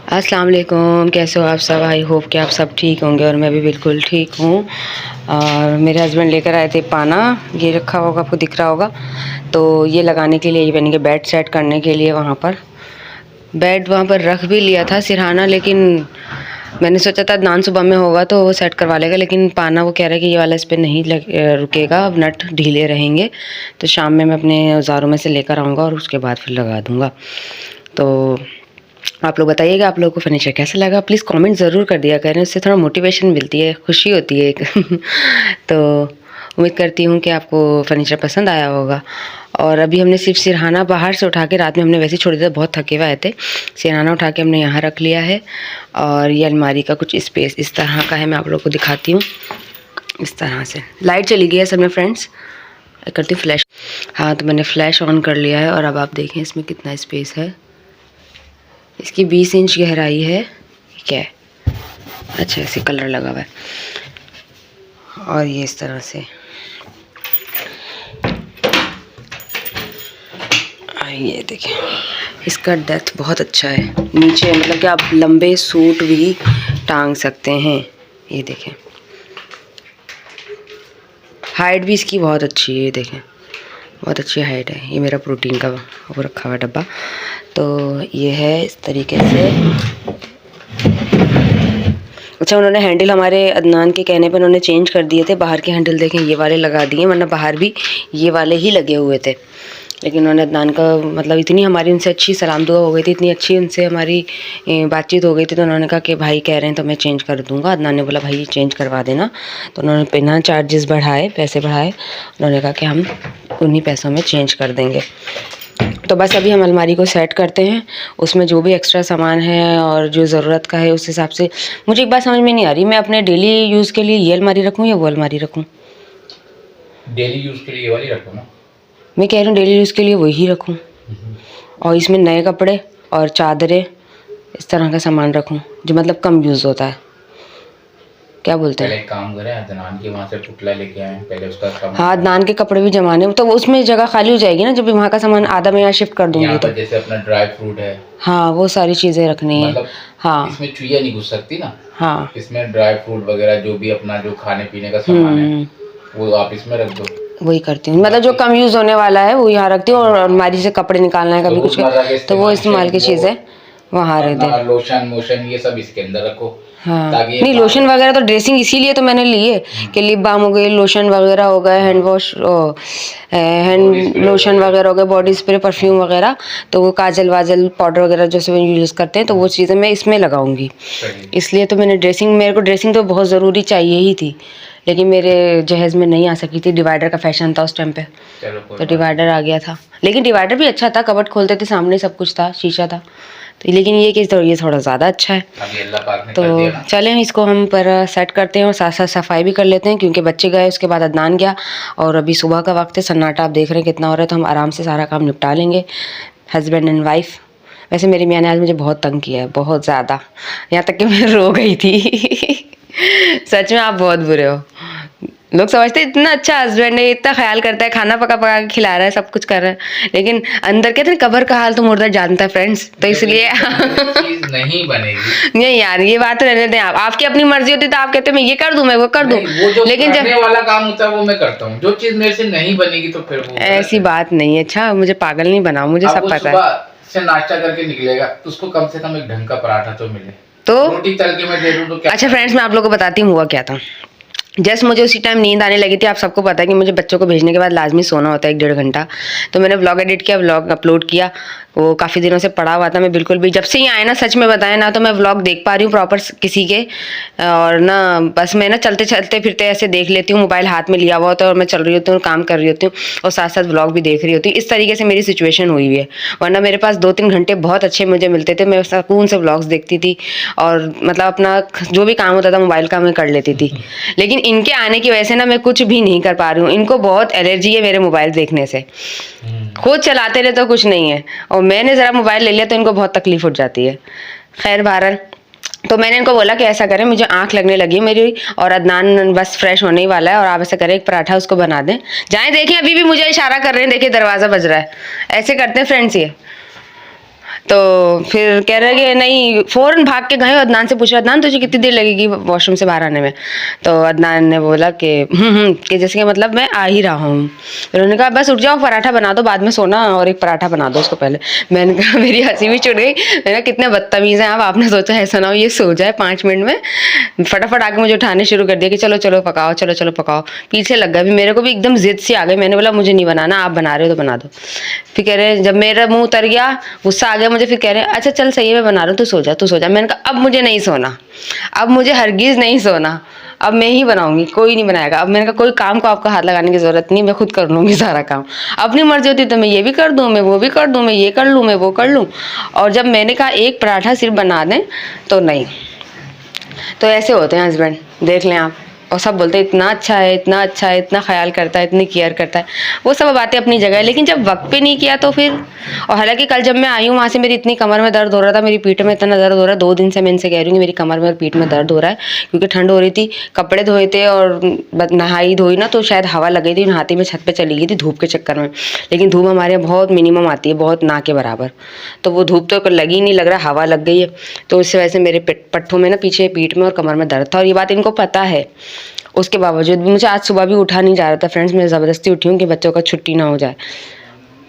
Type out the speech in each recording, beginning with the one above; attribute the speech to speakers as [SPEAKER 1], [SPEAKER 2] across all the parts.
[SPEAKER 1] अस्सलाम वालेकुम, कैसे हो आप सब। आई होप कि आप सब ठीक होंगे और मैं भी बिल्कुल ठीक हूँ। और मेरे हस्बैंड लेकर आए थे पाना, ये रखा होगा, आपको दिख रहा होगा। तो ये लगाने के लिए, यानी कि बेड सेट करने के लिए वहाँ पर बेड वहाँ पर रख भी लिया था सिरहाना, लेकिन मैंने सोचा था अदनान सुबह में होगा तो वो सेट करवा लेगा, लेकिन पाना वो कह रहा है कि ये वाला इस पर नहीं रुकेगा, अब नट ढीले रहेंगे। तो शाम में मैं अपने औजारों में से लेकर आऊँगा और उसके बाद फिर लगा दूँगा। तो आप लोग बताइएगा आप लोगों को फर्नीचर कैसा लगा, प्लीज़ कमेंट ज़रूर कर दिया करें, उससे थोड़ा मोटिवेशन मिलती है, खुशी होती है एक तो उम्मीद करती हूँ कि आपको फर्नीचर पसंद आया होगा। और अभी हमने सिर्फ सिरहाना बाहर से उठा के, रात में हमने वैसे ही छोड़ दिया, बहुत थके हुए आए थे। सिरहाना उठा के हमने यहाँ रख लिया है। और ये अलमारी का कुछ स्पेस इस तरह का है, मैं आप लोगों को दिखाती हूँ। इस तरह से लाइट चली गई है सब में फ्रेंड्स, करती हूँ फ्लैश। हाँ, तो मैंने फ्लैश ऑन कर लिया है और अब आप देखें इसमें कितना स्पेस है। इसकी 20 इंच गहराई है, क्या है, अच्छा ऐसे कलर लगा हुआ है। और ये इस तरह से ये देखें, इसका डेप्थ बहुत अच्छा है नीचे, मतलब कि आप लंबे सूट भी टांग सकते हैं। ये देखें, हाइट भी इसकी बहुत अच्छी है, ये देखें बहुत अच्छी हाइट है। ये मेरा प्रोटीन का वो रखा हुआ डब्बा, तो ये है इस तरीके से। अच्छा, उन्होंने हैंडल हमारे अदनान के कहने पर उन्होंने चेंज कर दिए थे, बाहर के हैंडल देखें ये वाले लगा दिए, वरना बाहर भी ये वाले ही लगे हुए थे। लेकिन उन्होंने अदनान का, मतलब इतनी हमारी उनसे अच्छी सलाम दुआ हो गई थी, इतनी अच्छी उनसे हमारी बातचीत हो गई थी, तो उन्होंने कहा कि भाई कह रहे हैं तो मैं चेंज कर दूंगा। अदनान ने बोला भाई चेंज करवा देना, तो उन्होंने बिना चार्जेस बढ़ाए, पैसे बढ़ाए, उन्होंने कहा कि हम उन्हीं पैसों में चेंज कर देंगे। तो बस अभी हम अलमारी को सेट करते हैं, उसमें जो भी एक्स्ट्रा सामान है और जो ज़रूरत का है उस हिसाब से। मुझे एक बात समझ में नहीं आ रही, मैं अपने डेली यूज़ के लिए ये अलमारी रखूँ या वो अलमारी रखूँ?
[SPEAKER 2] डेली यूज़ के लिए ये वाली रखो ना।
[SPEAKER 1] मैं कह रही हूँ डेली यूज़ के लिए वही रखूँ, और इसमें नए कपड़े और चादरें इस तरह का सामान रखूँ जो मतलब कम यूज़ होता है। क्या बोलते हैं?
[SPEAKER 2] पहले एक काम करें, अदनान की वहाँ से पुतला लेके आए, पहले उसका सामान।
[SPEAKER 1] हाँ, अदनान के कपड़े भी जमाने, तो उसमें जगह खाली हो जाएगी ना जब वहाँ का सामान आधा मैं यहाँ शिफ्ट कर दूँगी।
[SPEAKER 2] यहाँ
[SPEAKER 1] तो
[SPEAKER 2] पर जैसे अपना ड्राई फ्रूट है,
[SPEAKER 1] हाँ वो सारी चीज़ें रखनी है।
[SPEAKER 2] मतलब
[SPEAKER 1] हाँ
[SPEAKER 2] इसमें चुईया नहीं घुस सकती ना।
[SPEAKER 1] हाँ,
[SPEAKER 2] इसमें ड्राई फ्रूट वगैरह जो भी अपना जो खाने पीने का सामान है वो आप इसमें रख दो।
[SPEAKER 1] वही करती हूँ, मतलब जो कम यूज़ होने वाला है वो यहाँ रखती हूँ, और अलमारी से कपड़े निकालना है कभी कुछ तो वो इस्तेमाल की चीज़ें वहाँ रख दे।
[SPEAKER 2] लोशन मोशन ये सब इसके अंदर रखो।
[SPEAKER 1] हाँ,
[SPEAKER 2] ताकि
[SPEAKER 1] नहीं लोशन वगैरह तो ड्रेसिंग इसीलिए तो मैंने लिए कि लिप बाम हो गई, लोशन वगैरह हो गए, हैंड वॉश, हैंड लोशन वगैरह हो गए, बॉडी स्प्रे, परफ्यूम वगैरह, तो वो काजल वाजल पाउडर वगैरह जैसे यूज़ करते हैं तो वो चीज़ें मैं इसमें लगाऊंगी। इसलिए तो मैंने ड्रेसिंग, मेरे को ड्रेसिंग तो बहुत ज़रूरी चाहिए ही थी, लेकिन मेरे जहेज़ में नहीं आ सकी थी। डिवाइडर का फैशन था उस टाइम पे, तो डिवाइडर आ गया था, लेकिन डिवाइडर भी अच्छा था, कबर्ड खोलते थे सामने सब कुछ था, शीशा था। तो लेकिन ये कि ये थोड़ा ज़्यादा अच्छा है। तो चलें इसको हम पर सेट करते हैं और साथ साथ सफाई भी कर लेते हैं, क्योंकि बच्चे गए उसके बाद अदनान गया और अभी सुबह का वक्त है, सन्नाटा आप देख रहे हैं कितना हो रहा है, तो हम आराम से सारा काम निपटा लेंगे, हस्बैंड एंड वाइफ। वैसे मेरी मियाँ ने आज मुझे बहुत तंग किया है, बहुत ज़्यादा, यहाँ तक कि मैं रो गई थी सच में आप बहुत बुरे हो। लोग समझते हैं इतना अच्छा हस्बैंड है, इतना ख्याल करता है, खाना पका पका के खिला रहा है, सब कुछ कर रहा है, लेकिन अंदर कहते हैं कब्र का हाल तो मुर्दा जानता है फ्रेंड्स, तो इसलिए
[SPEAKER 2] चीज नहीं बनेगी।
[SPEAKER 1] नहीं यार, ये बात तो रहने दें, आप आपकी अपनी मर्जी होती तो आप कहते मैं ये कर दूं, मैं वो कर दूं,
[SPEAKER 2] लेकिन जब करने वाला काम होता है वो मैं करता हूँ, जो चीज मेरे से नहीं बनेगी तो फिर वो
[SPEAKER 1] ऐसी बात नहीं है। अच्छा, मुझे पागल नहीं बनाओ, मुझे सब पता है।
[SPEAKER 2] से नाश्ता करके निकलेगा तो उसको कम से कम एक ढंग का पराठा तो मिले,
[SPEAKER 1] तो
[SPEAKER 2] रोटी तल के मैं दे दूं तो क्या। अच्छा
[SPEAKER 1] फ्रेंड्स, मैं आप लोगों को बताती हूँ हुआ क्या था। जस्ट मुझे उसी टाइम नींद आने लगी थी। आप सबको पता है कि मुझे बच्चों को भेजने के बाद लाजमी सोना होता है 1-1.5 घंटा, तो मैंने व्लॉग एडिट किया, व्लॉग अपलोड किया, वो काफ़ी दिनों से पड़ा हुआ था, मैं बिल्कुल भी, जब से ही आए ना सच में बताएं ना, तो मैं व्लॉग देख पा रही हूँ प्रॉपर किसी के, और ना बस मैं ना चलते चलते फिरते ऐसे देख लेती हूँ, मोबाइल हाथ में लिया हुआ होता है और मैं चल रही होती हूँ, काम कर रही होती हूँ और साथ साथ व्लॉग भी देख रही होती हूँ। इस तरीके से मेरी सिचुएशन हुई हुई है, वरना मेरे पास 2-3 घंटे बहुत अच्छे मुझे मिलते थे, मैं सुकून से व्लॉग्स देखती थी और मतलब अपना जो भी काम होता था मोबाइल का मैं कर लेती थी। लेकिन इनके आने की वजह से ना मैं कुछ भी नहीं कर पा रही हूँ, इनको बहुत एलर्जी है मेरे मोबाइल देखने से, खुद चलाते रहे तो कुछ नहीं है, और मैंने ज़रा मोबाइल ले लिया तो इनको बहुत तकलीफ उठ जाती है। खैर बहरहाल, तो मैंने इनको बोला कि ऐसा करें, मुझे आंख लगने लगी मेरी और अदनान बस फ्रेश होने ही वाला है, और आप ऐसा करें एक पराठा उसको बना दें, जाएं देखें, अभी भी मुझे इशारा कर रहे हैं, देखिए दरवाज़ा बज रहा है, ऐसे करते हैं फ्रेंड्स ये। तो फिर कह रहे कि नहीं, फ़ौरन भाग के गए और अदनान से पूछा, अदनान तुझे कितनी देर लगेगी वॉशरूम से बाहर आने में? तो अदनान ने बोला कि कि जैसे कि मतलब मैं आ ही रहा हूँ। फिर उन्होंने कहा बस उठ जाओ, पराठा बना दो, बाद में सोना, और एक पराठा बना दो उसको पहले। मैंने कहा, मेरी हंसी भी छूट गई, मैंने कहा कितने बदतमीज़ हैं आप, आपने सोचा ऐसा ना हो ये सो जाए 5 मिनट में। फटाफट आके मुझे उठाने शुरू कर दिया कि चलो चलो पकाओ, चलो चलो पकाओ। पीछे लग गया, भी मेरे को भी एकदम जिद सी आ गई। मैंने बोला मुझे नहीं बनाना, आप बना रहे हो तो बना दो। फिर कह रहे, जब मेरा मुंह उतर गया, गुस्सा आ गया मुझे, फिर कह रहे अच्छा चल सही है मैं बना रहा हूँ, तू सो जा तू सो जा। मैंने कहा अब मुझे नहीं सोना, अब मुझे हरगिज़ नहीं सोना, अब मैं ही बनाऊंगी, कोई नहीं बनाएगा। अब मैंने कहा कोई काम को आपका हाथ लगाने की ज़रूरत नहीं, मैं खुद कर लूँगी सारा काम। अपनी मर्जी होती तो मैं ये भी कर दूँ, मैं वो भी कर दूँ, मैं ये कर लूँ, मैं वो कर लूँ। और जब मैंने कहा एक पराठा सिर्फ बना दें तो नहीं। तो ऐसे होते हैं हस्बैंड, देख लें आप। और सब बोलते हैं इतना अच्छा है, इतना अच्छा है, इतना ख्याल करता है, इतनी केयर करता है। वो सब बातें अपनी जगह है, लेकिन जब वक्त पे नहीं किया तो फिर। और हालांकि कल जब मैं आई हूँ वहाँ से, मेरी इतनी कमर में दर्द हो रहा था, मेरी पीठ में इतना दर्द हो रहा है, 2 दिन से मैं इनसे कह रही हूँ कि मेरी कमर में और पीठ में दर्द हो रहा है, क्योंकि ठंड हो रही थी, कपड़े धोए थे और नहाई धोई ना, तो शायद हवा लग गई थी, नहाती में छत पर चली गई थी धूप के चक्कर में। लेकिन धूप हमारे यहाँ बहुत मिनिमम आती है, बहुत ना के बराबर, तो वो धूप तो लगी नहीं, लग रहा हवा लग गई है। तो इस वजह से मेरे पट्ठों में ना, पीछे पीठ में और कमर में दर्द था, और ये बात इनको पता है। उसके बावजूद भी मुझे आज सुबह भी उठा नहीं जा रहा था फ्रेंड्स, मैं ज़बरदस्ती उठी हूँ कि बच्चों का छुट्टी ना हो जाए,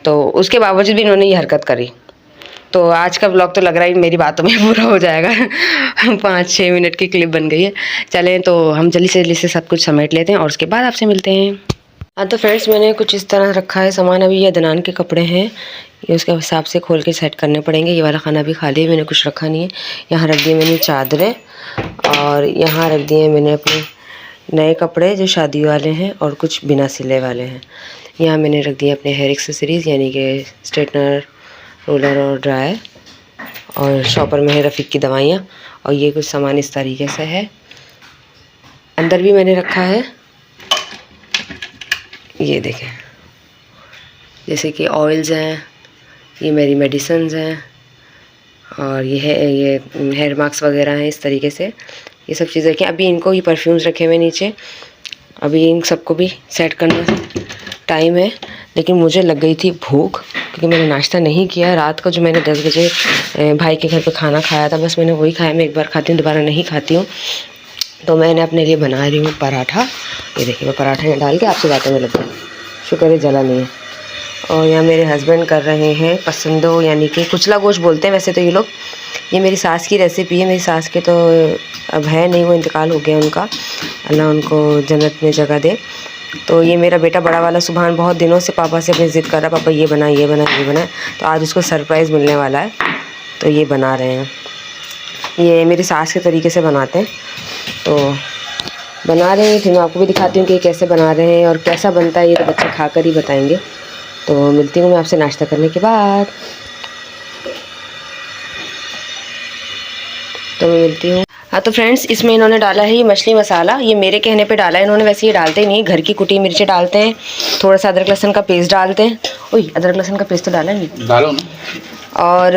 [SPEAKER 1] तो उसके बावजूद भी इन्होंने ये हरकत करी। तो आज का व्लॉग तो लग रहा है मेरी बातों में पूरा हो जाएगा। 5-6 मिनट की क्लिप बन गई है। चलें तो हम जल्दी से सब कुछ समेट लेते हैं और उसके बाद आपसे मिलते हैं। हाँ तो फ्रेंड्स, मैंने कुछ इस तरह रखा है सामान। अभी ये अदनान के कपड़े हैं, ये उसके हिसाब से खोल के सेट करने पड़ेंगे। ये वाला खाना भी खाली है, मैंने कुछ रखा नहीं है। यहाँ रख दिए मैंने चादरें, और यहाँ रख दिए मैंने अपने नए कपड़े जो शादी वाले हैं और कुछ बिना सिले वाले हैं। यहाँ मैंने रख दिए अपने हेयर एक्सेसरीज़, यानी कि स्ट्रेटनर, रोलर और ड्रायर, और शॉपर में है रफ़ीक की दवाइयाँ, और ये कुछ सामान इस तरीके से है। अंदर भी मैंने रखा है, ये देखें, जैसे कि ऑयल्स हैं, ये मेरी मेडिसिन्स हैं, और ये है ये हेयर मास्क वगैरह हैं, इस तरीके से ये सब चीज़ें रखें। अभी इनको ये परफ्यूम्स रखे हुए नीचे, अभी इन सबको भी सेट करना टाइम है। लेकिन मुझे लग गई थी भूख, क्योंकि मैंने नाश्ता नहीं किया रात को। जो मैंने 10 बजे भाई के घर पे खाना खाया था, बस मैंने वही खाया। मैं एक बार खाती हूँ, दोबारा नहीं खाती हूँ। तो मैंने अपने लिए बना रही हूँ पराठा। ये देखिए, मैं पराठा यहाँ डाल के आपसे बातों में लग गई, शुक्र है जला नहीं है। और यहाँ मेरे हस्बैंड कर रहे हैं पसंदो, यानी कि कुचला गोश्त बोलते हैं वैसे तो ये लोग। ये मेरी सास की रेसिपी है। मेरी सास के तो अब है नहीं, वो इंतकाल हो गया उनका, अल्लाह उनको जन्नत में जगह दे। तो ये मेरा बेटा बड़ा वाला सुभान बहुत दिनों से पापा से अपनी ज़िद कर रहा, पापा ये बना ये बना ये बना। तो आज उसको सरप्राइज़ मिलने वाला है, तो ये बना रहे हैं। ये मेरी सास के तरीके से बनाते हैं, तो बना रहे हैं। फिर मैं आपको भी दिखाती हूँ कि कैसे बना रहे हैं और कैसा बनता है, ये तो बच्चे खा कर ही बताएँगे। तो मिलती हूँ मैं आपसे नाश्ता करने के बाद। तो मैं मिलती हूँ। हाँ तो फ्रेंड्स, इसमें इन्होंने डाला है ये मछली मसाला। ये मेरे कहने पे डाला है इन्होंने, वैसे ये डालते ही नहीं, घर की कुटी मिर्चें डालते हैं, थोड़ा सा अदरक लहसुन का पेस्ट डालते हैं। ओह, अदरक लहसुन का पेस्ट तो डाला नहीं,
[SPEAKER 2] डालो ना।
[SPEAKER 1] और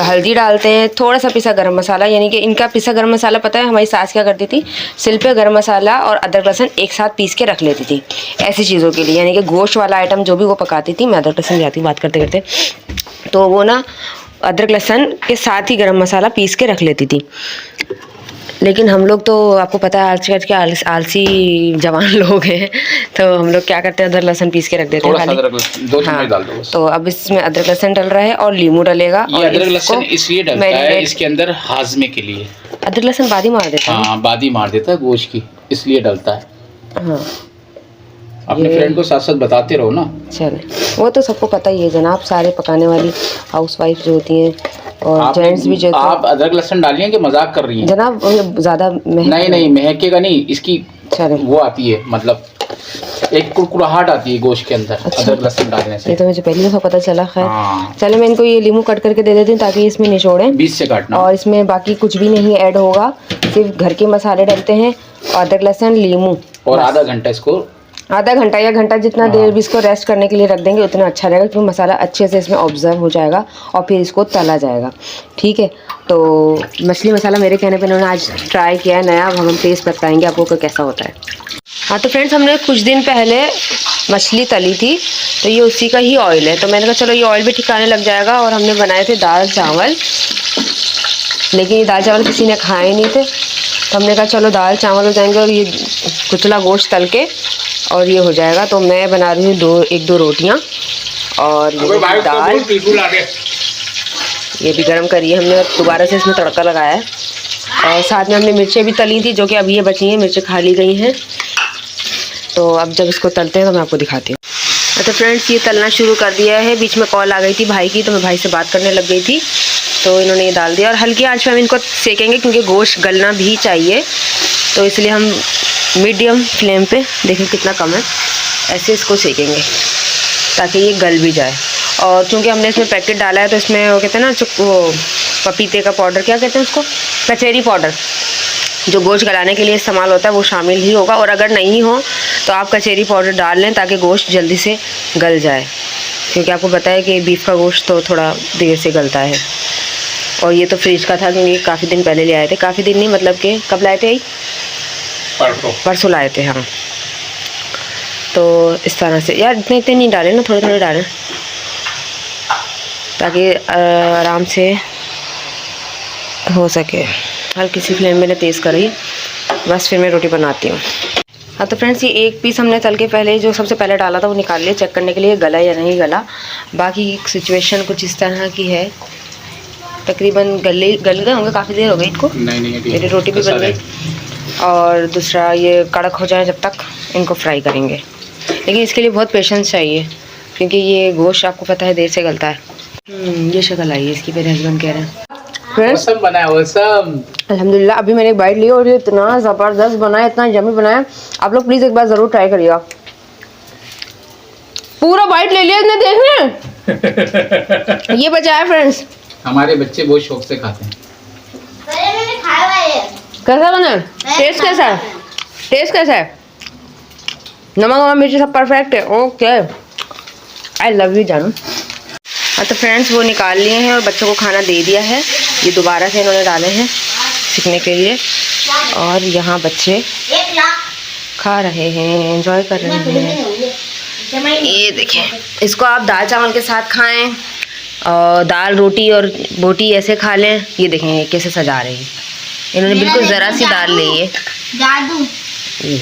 [SPEAKER 1] हल्दी डालते हैं, थोड़ा सा पिसा गरम मसाला। यानी कि इनका पिसा गरम मसाला पता है हमारी सास क्या करती थी, सिल पे गरम मसाला और अदरक लहसुन एक साथ पीस के रख लेती थी ऐसी चीज़ों के लिए। यानी कि गोश्त वाला आइटम जो भी वो पकाती थी, मैं अदरक लहसुन जाती बात करते करते, तो वो ना अदरक लहसुन के साथ ही गरम मसाला पीस के रख लेती थी। लेकिन हम लोग तो आपको पता है आजकल के आलसी जवान लोग हैं, तो हम लोग क्या करते हैं, अदरक लहसुन पीस के रख देते हैं खाली।
[SPEAKER 2] 2 चम्मच डाल दो बस।
[SPEAKER 1] तो अब इसमें अदरक लहसुन डल रहा है और लीमू डलेगा।
[SPEAKER 2] ये अदरक लहसुन इसलिए डलता है इसके अंदर हाजमे के लिए।
[SPEAKER 1] अदरक लहसुन बादी मार देता है।
[SPEAKER 2] हाँ, बादी मार देता है गोश्त की, इसलिए डलता है।
[SPEAKER 1] हाँ,
[SPEAKER 2] अपने फ्रेंड को साथ साथ बताते रहो ना।
[SPEAKER 1] चले, वो तो सबको पता ही है जनाब, सारे पकाने वाली हाउसवाइफ जो होती हैं और जेंट्स भी जो।
[SPEAKER 2] आप अदरक लहसुन डालिए कि मजाक कर रही हैं
[SPEAKER 1] जनाब? ज़्यादा
[SPEAKER 2] नहीं महकेगा नहीं, इसकी
[SPEAKER 1] चले
[SPEAKER 2] वो आती है, मतलब एक कुरकुराहट आती है गोश्त के अंदर।
[SPEAKER 1] अच्छा,
[SPEAKER 2] अदरक लहसुन डालने से।
[SPEAKER 1] ये तो मुझे पहली दफ़ा पता चला। खैर
[SPEAKER 2] हाँ।
[SPEAKER 1] चले, मैं इनको ये लीमू कट करके दे देती हूँ ताकि इसमें निचोड़ें।
[SPEAKER 2] 20 से काटना।
[SPEAKER 1] और इसमें बाकी कुछ भी नहीं ऐड होगा, सिर्फ घर के मसाले डलते हैं, अदरक लहसुन लीमू,
[SPEAKER 2] और आधा घंटा इसको,
[SPEAKER 1] आधा घंटा या घंटा जितना देर भी इसको रेस्ट करने के लिए रख देंगे उतना अच्छा रहेगा, क्योंकि मसाला अच्छे से इसमें ऑब्जर्व हो जाएगा और फिर इसको तला जाएगा। ठीक है, तो मछली मसाला मेरे कहने पे इन्होंने आज ट्राई किया है नया, अब हम टेस्ट बताएंगे आपको कि कैसा होता है। हाँ तो फ्रेंड्स, हमने कुछ दिन पहले मछली तली थी, तो ये उसी का ही ऑयल है। तो मैंने कहा चलो ये ऑयल भी ठिकाने लग जाएगा। और हमने बनाए थे दाल चावल, लेकिन ये दाल चावल किसी ने खाए नहीं थे, तो हमने कहा चलो दाल चावल हो जाएंगे और ये कुचला गोश्त तल के और ये हो जाएगा। तो मैं बना रही हूँ एक दो रोटियाँ और ये दाल ये भी गर्म करी है हमने, दोबारा से इसमें तड़का लगाया है। और साथ में हमने मिर्चें भी तली थी, जो कि अभी ये बची हैं, मिर्चें खा ली गई हैं। तो अब जब इसको तलते हैं तो मैं आपको दिखाती हूँ। अच्छा फ्रेंड्स, ये तलना शुरू कर दिया है। बीच में कॉल आ गई थी भाई की, तो मैं भाई से बात करने लग गई थी, तो इन्होंने ये डाल दिया। और हल्की आंच पे हम इनको सेकेंगे, क्योंकि गोश्त गलना भी चाहिए, तो इसलिए हम मीडियम फ्लेम पे, देखें कितना कम है, ऐसे इसको सेकेंगे ताकि ये गल भी जाए। और चूँकि हमने इसमें पैकेट डाला है, तो इसमें वो कहते हैं ना, वो पपीते का पाउडर, क्या कहते हैं उसको, कचेरी पाउडर, जो गोश्त गलाने के लिए इस्तेमाल होता है, वो शामिल ही होगा। और अगर नहीं हो तो आप कचेरी पाउडर डाल लें ताकि गोश्त जल्दी से गल जाए, क्योंकि आपको पता है कि बीफ का गोश्त तो थोड़ा देर से गलता है। और ये तो फ्रिज का था, क्योंकि काफ़ी दिन पहले ले आए थे, काफ़ी दिन नहीं मतलब कि कब लाए थे, परसों लाए थे। हाँ, तो इस तरह से यार इतने इतने नहीं डालें ना, थोड़े थोड़े डालें ताकि आराम से हो सके। हल्की सी फ्लेम मैंने तेज़ करी, बस फिर मैं रोटी बनाती हूँ। हाँ तो फ्रेंड्स, ये एक पीस हमने तल के पहले जो सबसे पहले डाला था वो निकाल लिया, चेक करने के लिए गला या नहीं गला। बाकी सिचुएशन कुछ इस तरह की है, तकरीबन गल गए होंगे, काफ़ी देर हो गई इनको। नहीं मेरी रोटी भी बन गई। और दूसरा ये कड़क हो जाए जब तक इनको फ्राई करेंगे, लेकिन इसके लिए बहुत पेशेंस चाहिए, क्योंकि ये गोश्त आपको पता है देर से गलता है। ये शक्ल आई है इसकी, मेरे हस्बैंड कह रहे हैं
[SPEAKER 2] बना
[SPEAKER 1] अल्हम्दुलिल्लाह। अभी मैंने एक बाइट ली और ये इतना ज़बरदस्त बना है, इतना यम्मी बना है। आप लोग प्लीज़ एक बार ज़रूर ट्राई करिएगा। पूरा बाइट ले लिया इसने, देखने ये बचा है फ्रेंड्स।
[SPEAKER 2] हमारे बच्चे बहुत शौक से खाते हैं।
[SPEAKER 1] कैसा बना है? टेस्ट कैसा है? टेस्ट कैसा है? नमक वमक मिर्ची सब परफेक्ट है? ओके, आई लव यू जानू। हाँ तो फ्रेंड्स, वो निकाल लिए हैं और बच्चों को खाना दे दिया है। ये दोबारा से इन्होंने डाले हैं सीखने के लिए, और यहाँ बच्चे खा रहे हैं, एंजॉय कर रहे हैं। ये देखें, इसको आप दाल चावल के साथ खाएं और दाल रोटी और बोटी ऐसे खा लें। ये देखें ये कैसे सजा रही है, इन्होंने बिल्कुल ज़रा सी दाल ली है, ये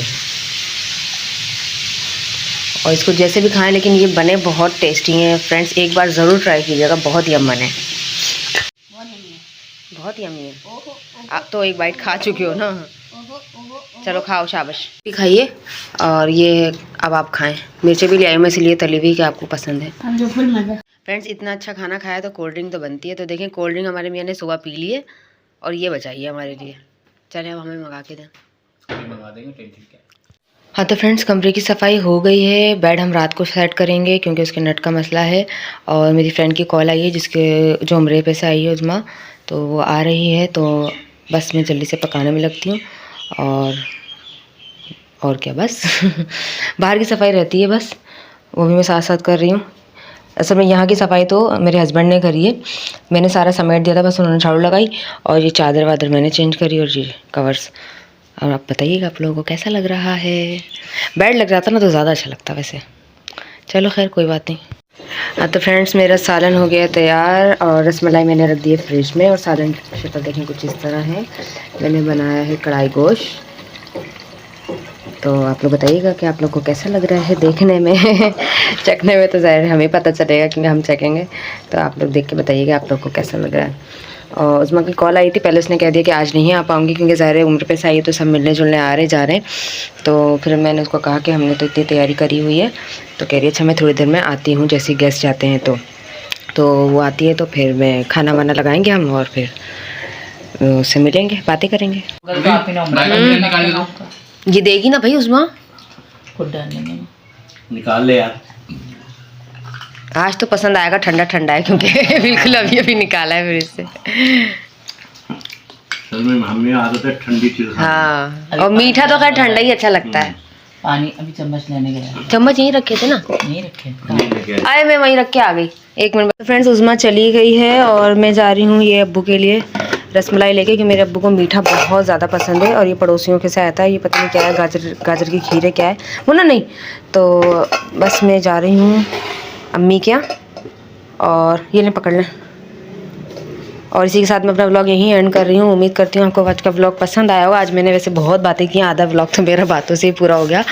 [SPEAKER 1] और इसको जैसे भी खाएं, लेकिन ये बने बहुत टेस्टी हैं फ्रेंड्स, एक बार ज़रूर ट्राई कीजिएगा, बहुत यम्मन है, बहुत यम्मी है। आप तो एक बाइट खा चुके हो ना, चलो खाओ, शाबाश भी खाइए। और ये अब आप खाएं। मिर्चें भी ले आई मैं, इसलिए तली हुई कि आपको पसंद है। फ्रेंड्स, इतना अच्छा खाना खाया तो कोल्ड ड्रिंक तो बनती है, तो देखें कोल्ड ड्रिंक हमारे मियाँ ने सुबह पी ली है और ये बचाई है हमारे लिए। चले अब हमें मंगा के दें,
[SPEAKER 2] मंगा देंगे, टेंशन क्या।
[SPEAKER 1] हाँ तो फ्रेंड्स, कमरे की सफाई हो गई है। बेड हम रात को सेट करेंगे, क्योंकि उसके नट का मसला है। और मेरी फ्रेंड की कॉल आई है, जिसके जो उम्रे पे से आई है उजमा, तो वो आ रही है, तो बस मैं जल्दी से पकाने में लगती हूँ। और क्या बस बाहर की सफाई रहती है, बस वो भी मैं साथ साथ कर रही हूँ। असल में यहाँ की सफाई तो मेरे हस्बैंड ने करी है, मैंने सारा समेट दिया था, बस उन्होंने झाड़ू लगाई और ये चादर वादर मैंने चेंज करी और ये कवर्स। और आप बताइएगा आप लोगों को कैसा लग रहा है। बेड लग जाता ना तो ज़्यादा अच्छा लगता वैसे। चलो खैर कोई बात नहीं। हाँ तो फ्रेंड्स, मेरा सालन हो गया तैयार और रसमलाई मैंने रख दी है फ्रिज में। और सालन की शक्ल देखें कुछ इस तरह है। मैंने बनाया है कढ़ाई गोश्त, तो आप लोग बताइएगा कि आप लोग को कैसा लग रहा है देखने में चखने में तो ज़ाहिर है हमें पता चलेगा, क्योंकि हम चखेंगे। तो आप लोग देख के बताइएगा आप लोग को कैसा लग रहा है। और उस्मा की कॉल आई थी, पहले उसने कह दिया कि आज नहीं आ पाऊँगी, क्योंकि ज़ाहिर है उम्र पे से आई है तो सब मिलने जुलने आ रहे जा रहे हैं। तो फिर मैंने उसको कहा कि हमने तो इतनी तैयारी करी हुई है, तो कह रही है अच्छा मैं थोड़ी देर में आती हूँ, जैसे गेस्ट जाते हैं तो वो आती है, तो फिर मैं खाना वाना लगाएंगे हम और फिर उससे मिलेंगे, बातें करेंगे। ये देगी ना भाई उस्मा,
[SPEAKER 2] निकाल ले यार,
[SPEAKER 1] आज तो पसंद आएगा, ठंडा ठंडा है क्योंकि बिल्कुल अभी अभी निकाला है फिर इससे।
[SPEAKER 2] हमें आदत है ठंडी चीज।
[SPEAKER 1] हाँ, और मीठा तो खैर ठंडा ही अच्छा लगता है।
[SPEAKER 3] पानी अभी चम्मच लेने गया,
[SPEAKER 1] चम्मच यहीं रखे थे ना,
[SPEAKER 3] नहीं रखे
[SPEAKER 1] आए मैं वहीं रख के आ गई, 1 मिनट। फ्रेंड्स, उस्मा चली गई है और मैं जा रही हूँ ये अब्बू के लिए रसमलाई लेके, क्योंकि मेरे अब्बू को मीठा बहुत ज़्यादा पसंद है। और ये पड़ोसियों के से आया था, ये पता नहीं क्या है, गाजर की खीर है क्या है वो ना, नहीं। तो बस मैं जा रही हूँ अम्मी के यहाँ, और ये नहीं पकड़ लें। और इसी के साथ मैं अपना व्लॉग यहीं एंड कर रही हूँ। उम्मीद करती हूँ आपको आज का व्लॉग पसंद आया होगा। आज मैंने वैसे बहुत बातें की, आधा व्लॉग तो मेरा बातों से ही पूरा हो गया।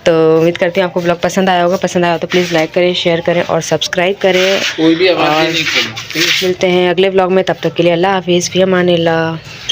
[SPEAKER 1] तो उम्मीद करती हूँ आपको व्लॉग पसंद आया होगा। पसंद आया हो तो प्लीज़ लाइक करें, शेयर करें और सब्सक्राइब करें।
[SPEAKER 2] कोई भी आवाज़
[SPEAKER 1] और
[SPEAKER 2] नहीं खोलना।
[SPEAKER 1] मिलते हैं अगले व्लॉग में, तब तक के लिए अल्लाह हाफिज़, फ़ी अमानिल्लाह।